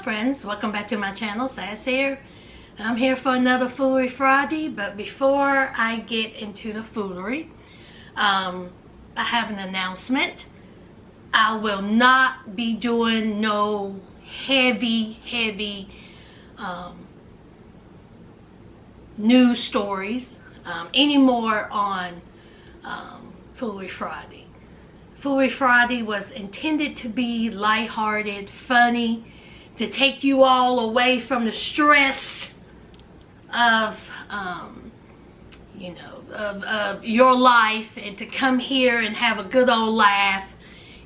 friends, welcome back to my channel. Sass here. I'm here for another Foolery Friday, but before I get into the foolery, I have an announcement. I will not be doing no heavy news stories anymore on Foolery Friday. Foolery Friday was intended to be lighthearted, funny, to take you all away from the stress of, of your life, and to come here and have a good old laugh,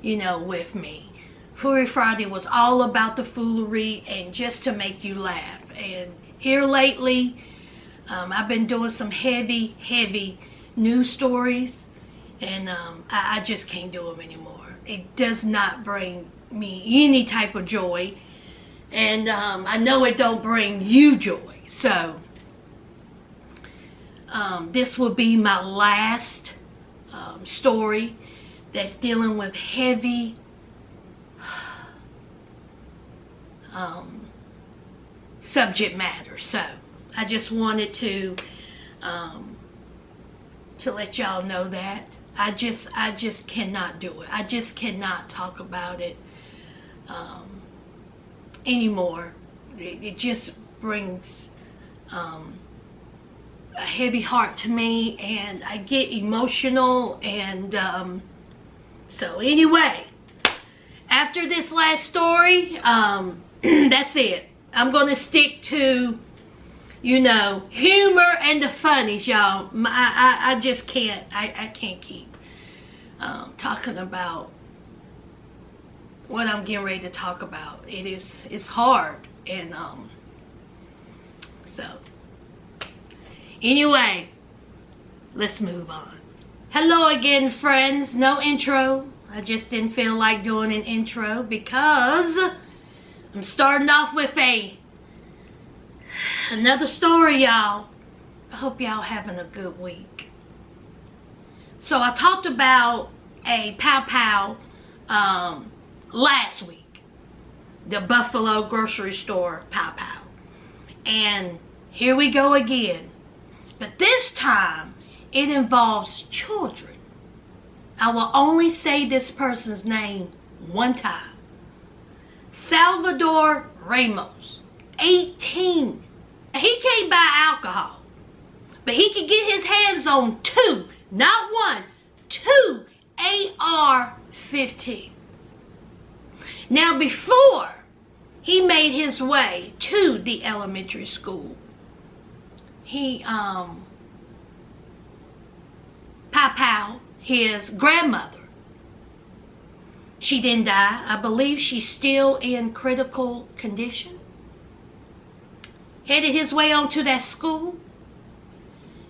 with me. Foolery Friday was all about the foolery and just to make you laugh. And here lately, I've been doing some heavy news stories, and I just can't do them anymore. It does not bring me any type of joy, and I know it don't bring you joy. So this will be my last story that's dealing with heavy subject matter. So I just wanted to let y'all know that I just cannot do it. I just cannot talk about it anymore. It just brings a heavy heart to me, and I get emotional, and so anyway, after this last story, that's it. I'm gonna stick to humor and the funnies, y'all. I just can't. I can't keep talking about what I'm getting ready to talk about. It's hard, and so anyway, let's move on. Hello again, friends. No intro. I just didn't feel like doing an intro because I'm starting off with another story, y'all. I hope y'all having a good week. So I talked about a pow last week, the Buffalo grocery store pow, and here we go again, but this time it involves children. I will only say this person's name one time. Salvador Ramos, 18. He can't buy alcohol, but he can get his hands on two, not one, two AR-15s. Now, before he made his way to the elementary school, he pow his grandmother. She didn't die. I believe she's still in critical condition. Headed his way onto that school,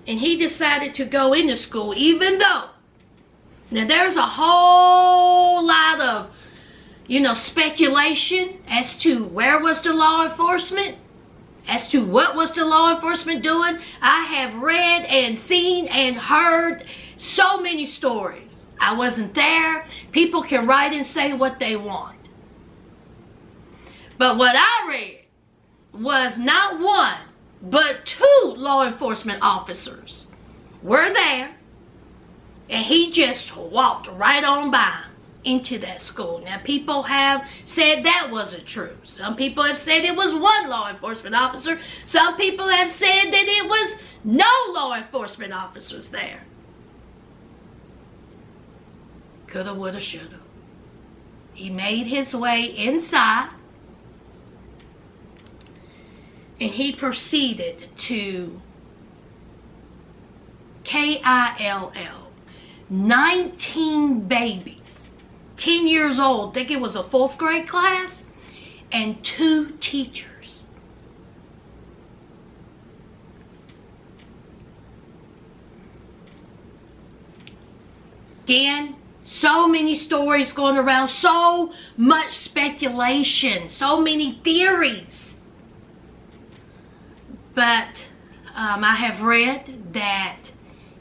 and he decided to go into school, even though now there's a whole lot of speculation as to where was the law enforcement, as to what was the law enforcement doing. I have read and seen and heard so many stories. I wasn't there. People can write and say what they want. But what I read was not one, but two law enforcement officers were there, and he just walked right on by into that school. Now, people have said that wasn't true. Some people have said it was one law enforcement officer. Some people have said that it was no law enforcement officers there. Coulda, woulda, shoulda. He made his way inside, and he proceeded to KILL. 19 babies, 10 years old, I think it was a 4th grade class, and 2 teachers. Again, so many stories going around, so much speculation, so many theories. But I have read that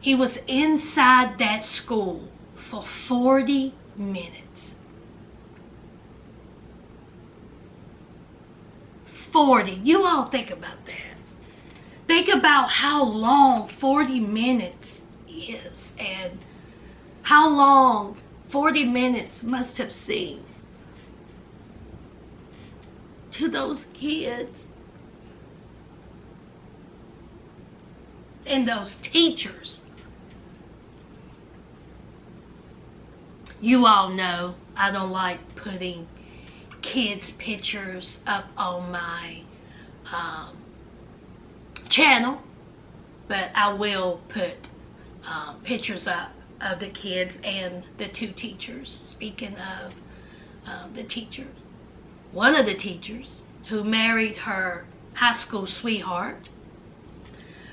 he was inside that school for 40 minutes. 40. You all think about that. Think about how long 40 minutes is and how long 40 minutes must have seemed to those kids and those teachers. You all know I don't like putting kids' pictures up on my channel, but I will put pictures up of the kids and the two teachers. Speaking of the teachers, one of the teachers who married her high school sweetheart,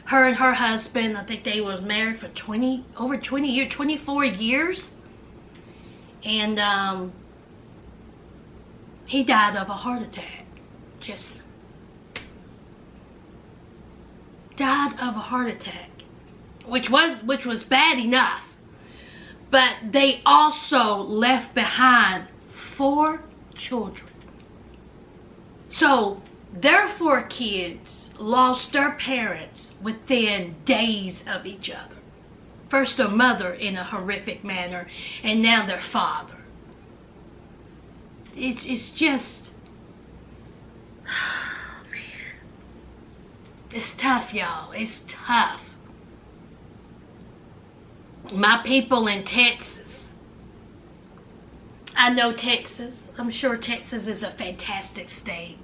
her and her husband, I think they was married for over 20 years, 24 years, and he died of a heart attack. Just died of a heart attack, which was bad enough, but they also left behind 4 children. So their 4 kids lost their parents within days of each other. First their mother in a horrific manner, and now their father. It's just, oh man, it's tough, y'all. It's tough. My people in Texas, I know Texas. I'm sure Texas is a fantastic state.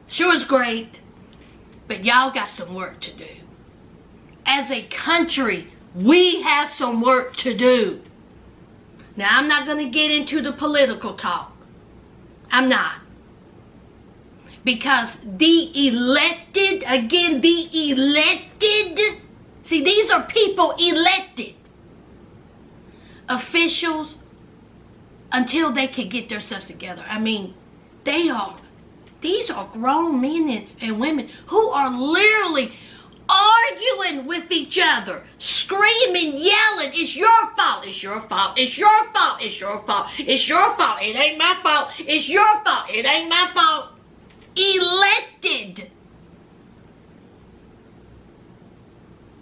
Sure is great, but y'all got some work to do. As a country, we have some work to do. Now, I'm not going to get into the political talk. I'm not. Because the elected, again, the elected, see, these are people elected officials until they can get themselves together. I mean, these are grown men and women who are literally arguing with each other, screaming, yelling, it's your fault, it's your fault, it's your fault, it's your fault, it's your fault, it ain't my fault, it's your fault, it ain't my fault. Elected.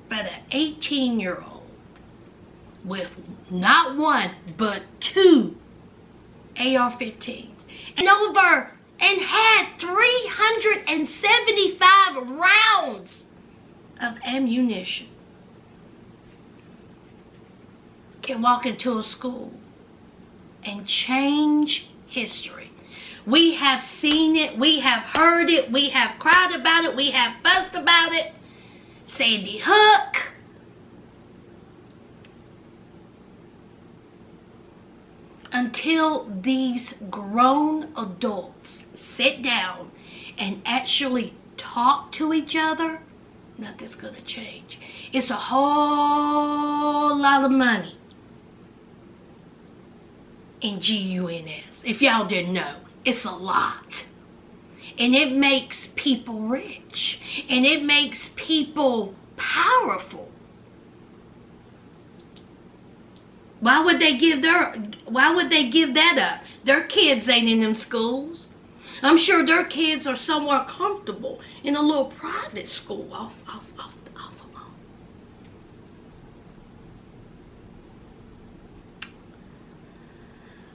But an 18-year-old with not 1, but 2 AR-15s and had 375 rounds of ammunition, can walk into a school and change history. We have seen it, we have heard it, we have cried about it, we have fussed about it. Sandy Hook. Until these grown adults sit down and actually talk to each other, nothing's gonna change. It's a whole lot of money in GUNS. If y'all didn't know, it's a lot. And it makes people rich. And it makes people powerful. Why would they give that up? Their kids ain't in them schools. I'm sure their kids are somewhere comfortable in a little private school off alone.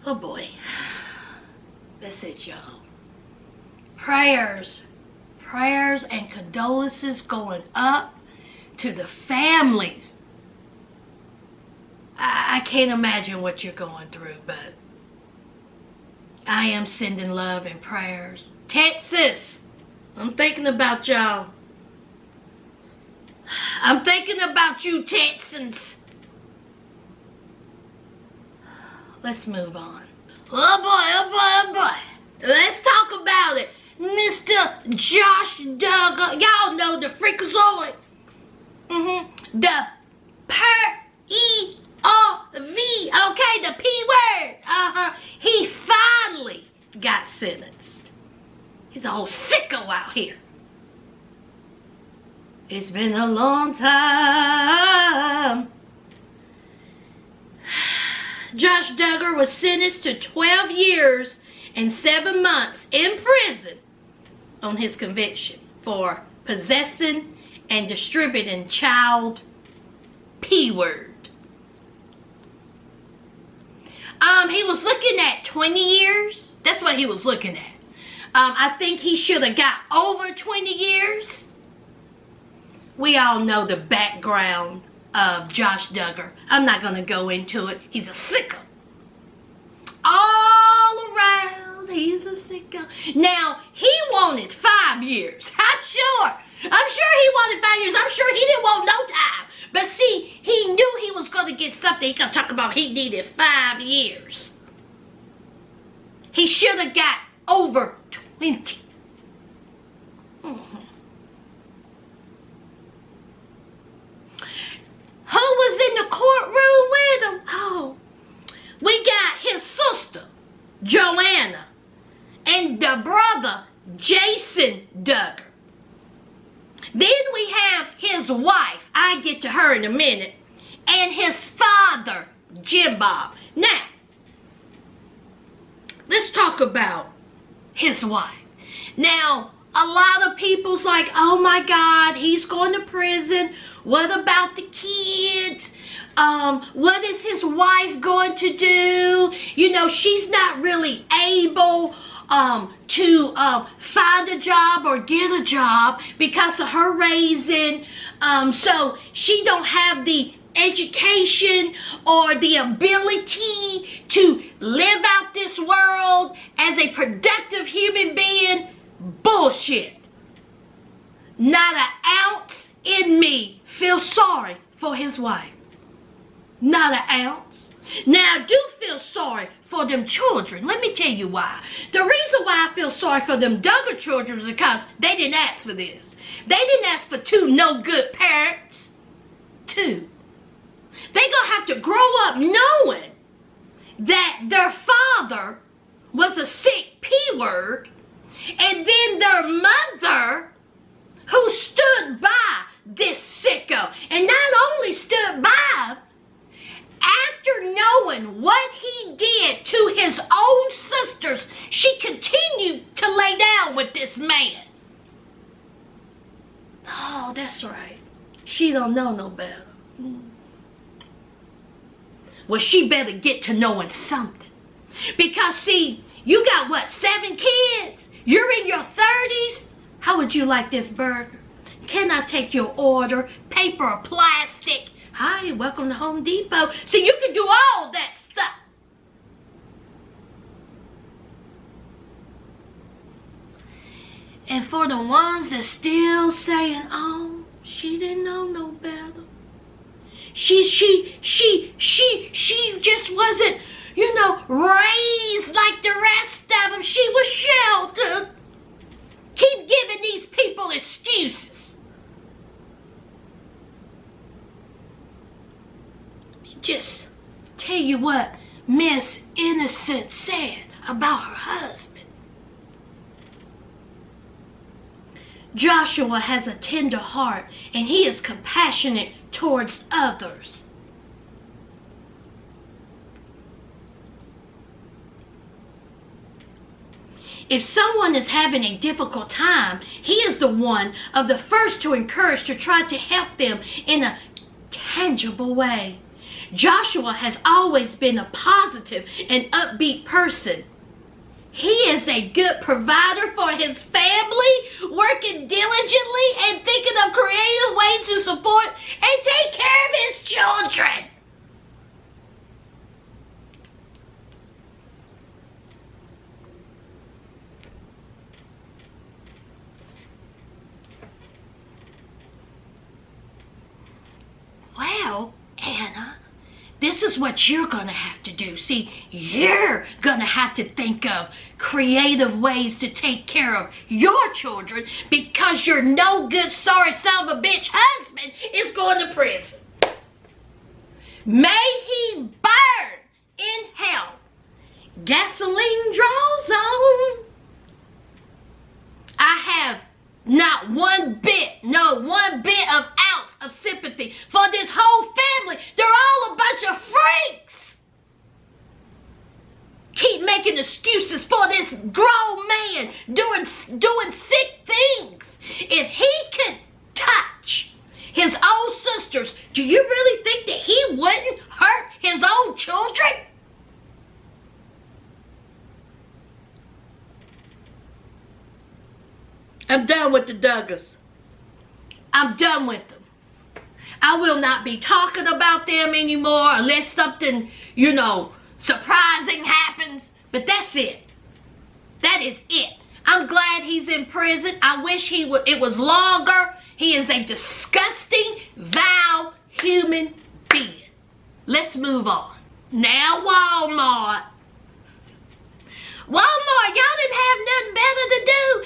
Oh boy. That's it, y'all. Prayers and condolences going up to the families. I can't imagine what you're going through, but I am sending love and prayers. Texas, I'm thinking about y'all. I'm thinking about you, Texans. Let's move on. Oh boy. Let's talk about it. Mr. Josh Duggar. Y'all know the freakazoid. The P-R-E-R-V. Okay, the P word. He finally got sentenced. He's a whole sicko out here. It's been a long time. Josh Duggar was sentenced to 12 years and 7 months in prison on his conviction for possessing and distributing child P-word. He was looking at 20 years. That's what he was looking at. I think he should have got over 20 years. We all know the background of Josh Duggar. I'm not going to go into it. He's a sicko. All around, he's a sicko. Now, he wanted 5 years. I'm sure he wanted 5 years. I'm sure he didn't want no time. But see, he knew he was going to get something. He could talk about he needed 5 years. He should have got over 20. Who was in the courtroom with him? Oh, we got his sister, Joanna, and the brother, Jason Duggar. Then we have his wife, I get to her in a minute, and his father, Jim Bob. Now, let's talk about his wife. Now, a lot of people's like, oh my God, he's going to prison. What about the kids? What is his wife going to do? You know, she's not really able to find a job or get a job because of her raising. So she don't have the education or the ability to live out this world as a productive human being. Bullshit. Not an ounce in me feels sorry for his wife. Not an ounce. Now, I do feel sorry for them children. Let me tell you why. The reason why I feel sorry for them Duggar children is because they didn't ask for this. They didn't ask for 2 no good parents. 2. They gonna have to grow up knowing that their father was a sick P-word, and then their mother who stood by this sicko, and not only stood by, after knowing what he did to his own sisters, she continued to lay down with this man. Oh, that's right. She don't know no better. Well, she better get to knowing something. Because, see, you got, what, 7 kids? You're in your 30s? How would you like this burger? Can I take your order? Paper or plastic? Hi, welcome to Home Depot. So you can do all that stuff. And for the ones that still saying, oh, she didn't know no better. She just wasn't, you know, raised like the rest of them. She was sheltered. Keep giving these people excuses. Just tell you what Miss Innocent said about her husband. Joshua has a tender heart and he is compassionate towards others. If someone is having a difficult time, he is the one of the first to encourage to try to help them in a tangible way. Joshua has always been a positive and upbeat person. He is a good provider for his family, working diligently and thinking of creative ways to support and take care of his children. Well, Anna, this is what you're going to have to do. See, you're going to have to think of creative ways to take care of your children because your no good, sorry son of a bitch husband is going to prison. May he burn in hell. Gasoline draws on. I have not one bit of ounce of sympathy for this whole family. They're all a bunch of freaks. Keep making excuses for this grown man doing sick I'm done with the Duggars. I'm done with them. I will not be talking about them anymore unless something, you know, surprising happens. But that's it. That is it. I'm glad he's in prison. I wish it was longer. He is a disgusting, vile human being. Let's move on. Now Walmart. Walmart, y'all didn't have nothing better to do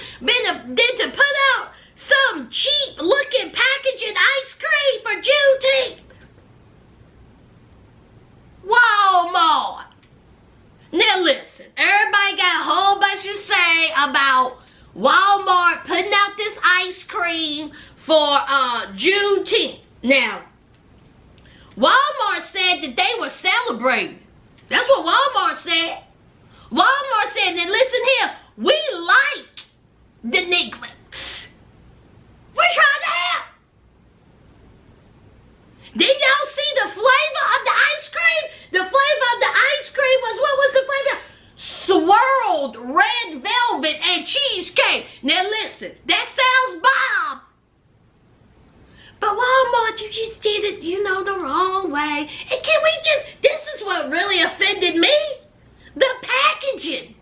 than to put out some cheap looking packaging ice cream for Juneteenth. Walmart. Now listen, everybody got a whole bunch to say about Walmart putting out this ice cream for Juneteenth. Now, Walmart said that they were celebrating. That's what Walmart said. Walmart said that, listen here, we like the Neglets. We're trying to help. Did y'all see the flavor of the ice cream? The flavor of the ice cream was, what was the flavor? Swirled red velvet and cheesecake. Now listen, that sounds bomb. But Walmart, you just did it, you know, the wrong way. And can we just, this is what really offended me. The packaging.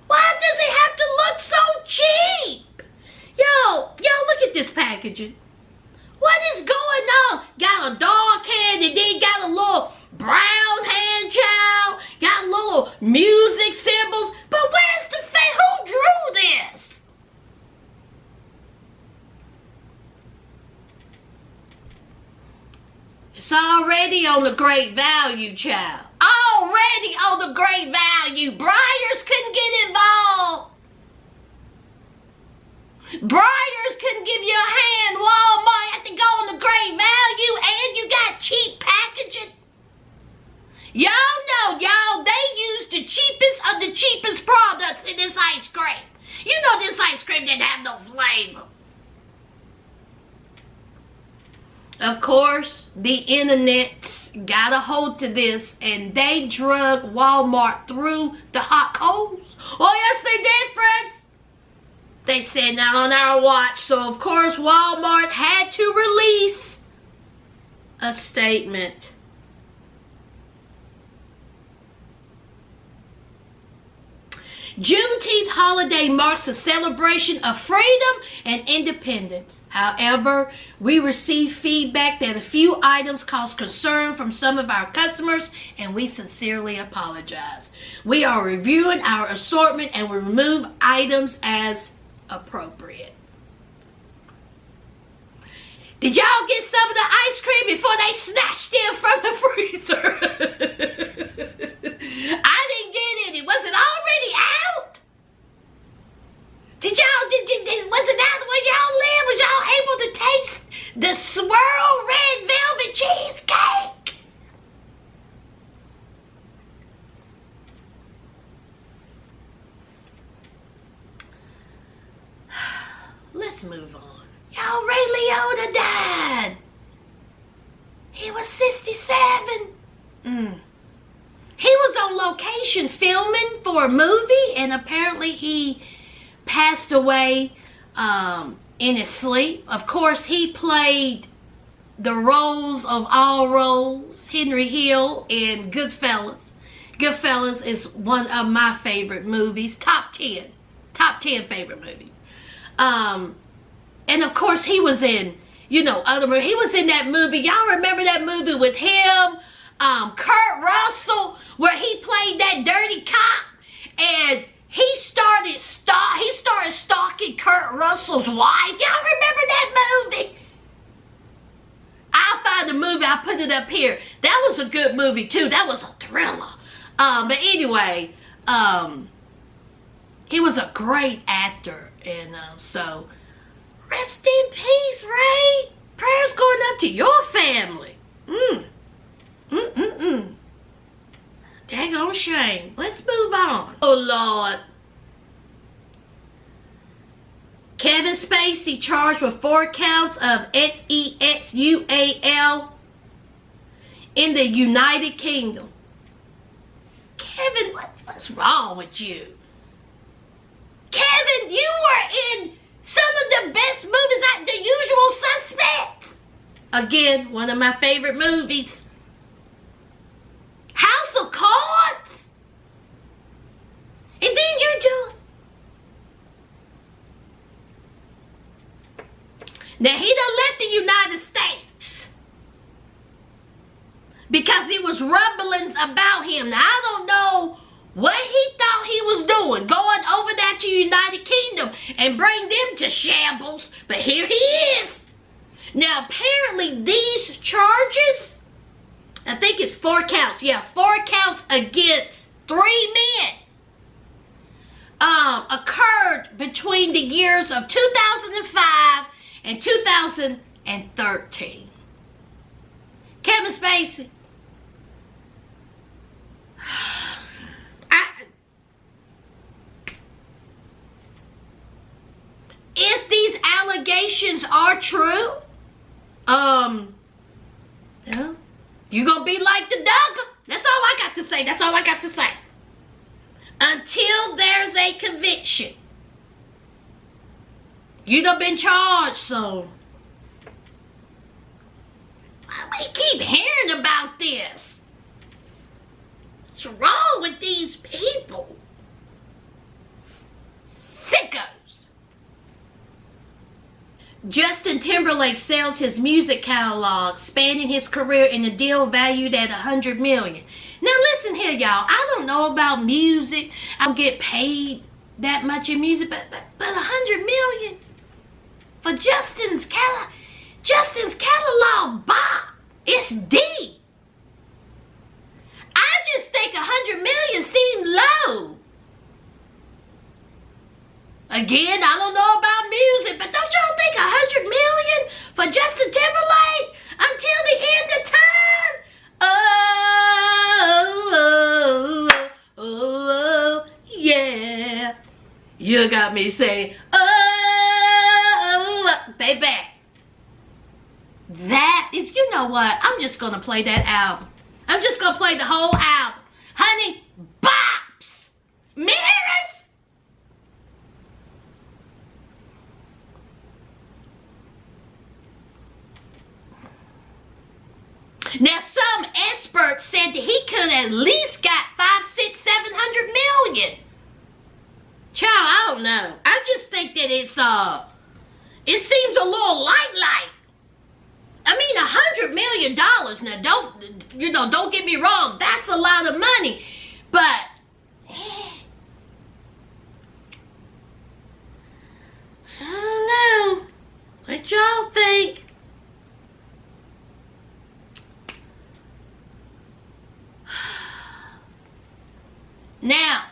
Why does it have to look so cheap? Yo, look at this packaging. What is going on? Got a dog hand and then got a little brown hand child. Got little music symbols. But where's the face? Who drew this? It's already on the great value, child. Already on the great value. Briars couldn't get involved. Briars couldn't give you a hand. Walmart had to go on the great value, and you got cheap packaging. Y'all know, they used the cheapest of the cheapest products in this ice cream. You know this ice cream didn't have no flavor. Of course, the internet's got a hold to this, and they drug Walmart through the hot coals. Oh, yes, they did, friends. They said not on our watch, so of course Walmart had to release a statement. Juneteenth holiday marks a celebration of freedom and independence. However, we received feedback that a few items caused concern from some of our customers, and we sincerely apologize. We are reviewing our assortment and will remove items as appropriate. Did y'all get some of the ice cream before they snatched it from the freezer? I didn't get any. Was it already out? Was it out where y'all live? Was y'all able to taste the swirl red velvet cheesecake? Let's move on. Y'all, Ray Liotta died. He was 67. He was on location filming for a movie, and apparently he passed away in his sleep. Of course, he played the roles of all roles, Henry Hill in Goodfellas. Goodfellas is one of my favorite movies, top 10 favorite movies. And of course, he was in, other movies. He was in that movie. Y'all remember that movie with him, Kurt Russell, where he played that dirty cop, and he started stalking Kurt Russell's wife. Y'all remember that movie? I'll find the movie. I'll put it up here. That was a good movie too. That was a thriller. But anyway, he was a great actor, and so rest in peace, Ray. Prayers going up to your family. Daggone shame. Let's move on. Oh, Lord. Kevin Spacey charged with 4 counts of sexual in the United Kingdom. Kevin, what's wrong with you? Kevin, you were in Usual Suspects. Again, one of my favorite movies. House of Cards. And then you do. Now he done left the United States because it was rumblings about him. Now I don't know what he thought he was doing, going over there to United Kingdom and bring them to shambles, but here he is. Now apparently these charges, I think it's 4 counts. Yeah, 4 counts against 3 men occurred between the years of 2005 and 2013. Kevin Spacey. If these allegations are true, you're gonna be like the Duggar. That's all I got to say. That's all I got to say. Until there's a conviction. You done been charged, so we keep hearing about this. What's wrong with these people? Sickos. Justin Timberlake sells his music catalog, spanning his career in a deal valued at $100 million. Now listen here, y'all. I don't know about music. I don't get paid that much in music, but $100 million for Justin's catalog, Bob. It's D. I just think $100 million seemed low. Again, I don't know about music, but don't y'all think $100 million for Justin Timberlake until the end of time? Oh, yeah. You got me saying, oh, baby. That is, you know what? I'm just going to play that album. I'm just going to play the whole album. Honey, bops. Mirrors. Now, some experts said that he could at least got 500, 600, 700 million. Child, I don't know. I just think that it seems a little light. I mean, $100 million. Now, don't get me wrong. That's a lot of money, but I don't know. What y'all think? Now,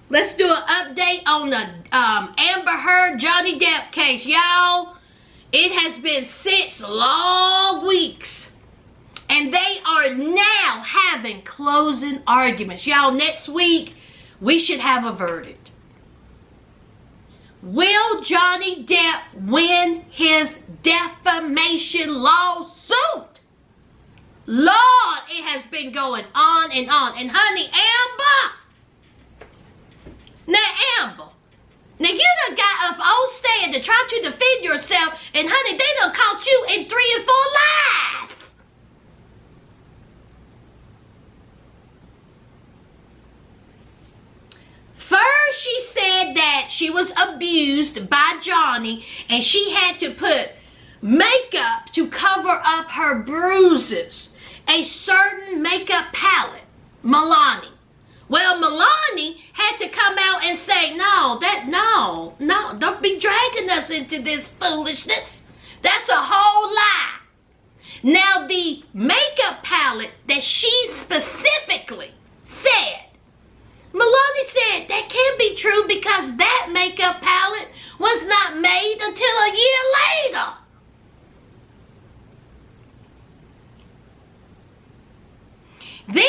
let's do an update on the Amber Heard Johnny Depp case. Y'all, it has been 6 long weeks. And they are now having closing arguments. Y'all, next week, we should have a verdict. Will Johnny Depp win his defamation lawsuit? Lord, it has been going on and on. And honey, Amber. Now, Amber, now you done got up on stand to try to defend yourself, and honey, they done caught you in 3 and 4 lies. First, she said that she was abused by Johnny, and she had to put makeup to cover up her bruises. A certain makeup palette, Milani. Well, Milani had to come out and say, no, don't be dragging us into this foolishness. That's a whole lie. Now, the makeup palette that she specifically said, Milani said that can't be true because that makeup palette was not made until a year later. Then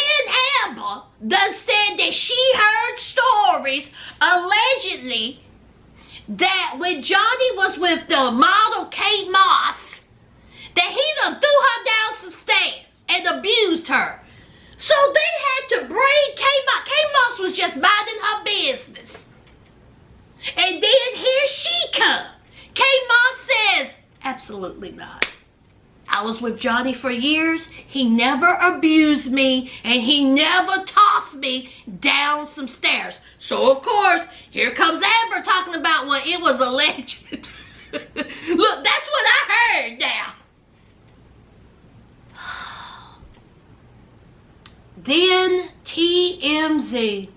Amber done said that she heard stories allegedly that when Johnny was with the model Kate Moss, that he done threw her down some stairs and abused her. So they had to bring Kate Moss. Kate Moss was just minding her business. And then here she come. Kate Moss says, absolutely Absolutely not. I was with Johnny for years. He never abused me, and he never tossed me down some stairs. So, of course, here comes Amber talking about, well, it was alleged. Look, that's what I heard now. Then TMZ.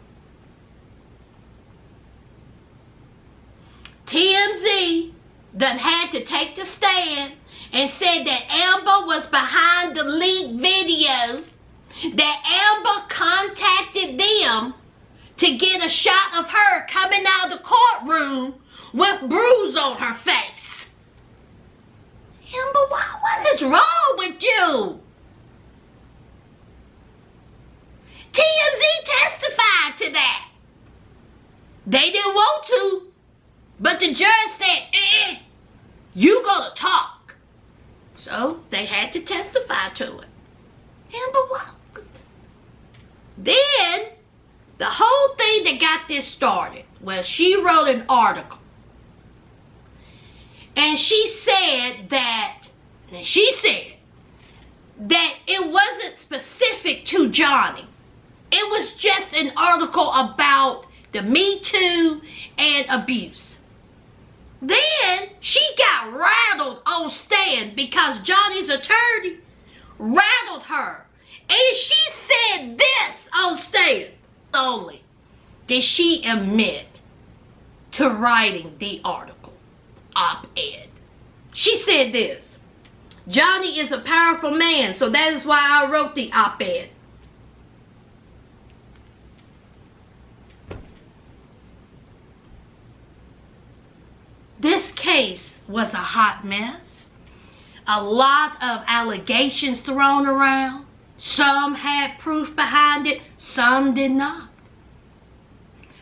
TMZ done had to take the stand and said that Amber was behind the leaked video, that Amber contacted them to get a shot of her coming out of the courtroom with bruise on her face. Amber, what is wrong with you? TMZ testified to that. They didn't want to, but the judge said, you gonna talk. So they had to testify to it. Amber, what? Then the whole thing that got this started was she wrote an article. And she said that it wasn't specific to Johnny. It was just an article about the Me Too and abuse. Then she got rattled on stand because Johnny's attorney rattled her. And she said this on stand. Only did she admit to writing the article, op-ed. She said this: Johnny is a powerful man, so that is why I wrote the op-ed. This case was a hot mess. A lot of allegations thrown around. Some had proof behind it, some did not.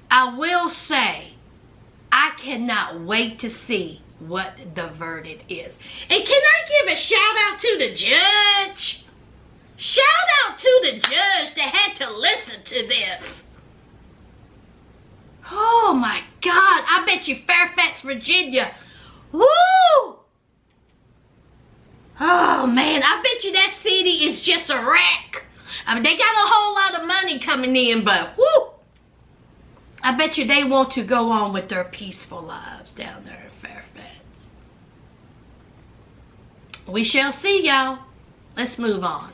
I will say, I cannot wait to see what the verdict is. And can I give a shout out to the judge? Shout out to the judge that had to listen to this. Oh my God, I bet you Fairfax, Virginia. Woo! Oh man, I bet you that city is just a wreck. I mean, they got a whole lot of money coming in, but woo! I bet you they want to go on with their peaceful lives down there in Fairfax. We shall see, y'all. Let's move on.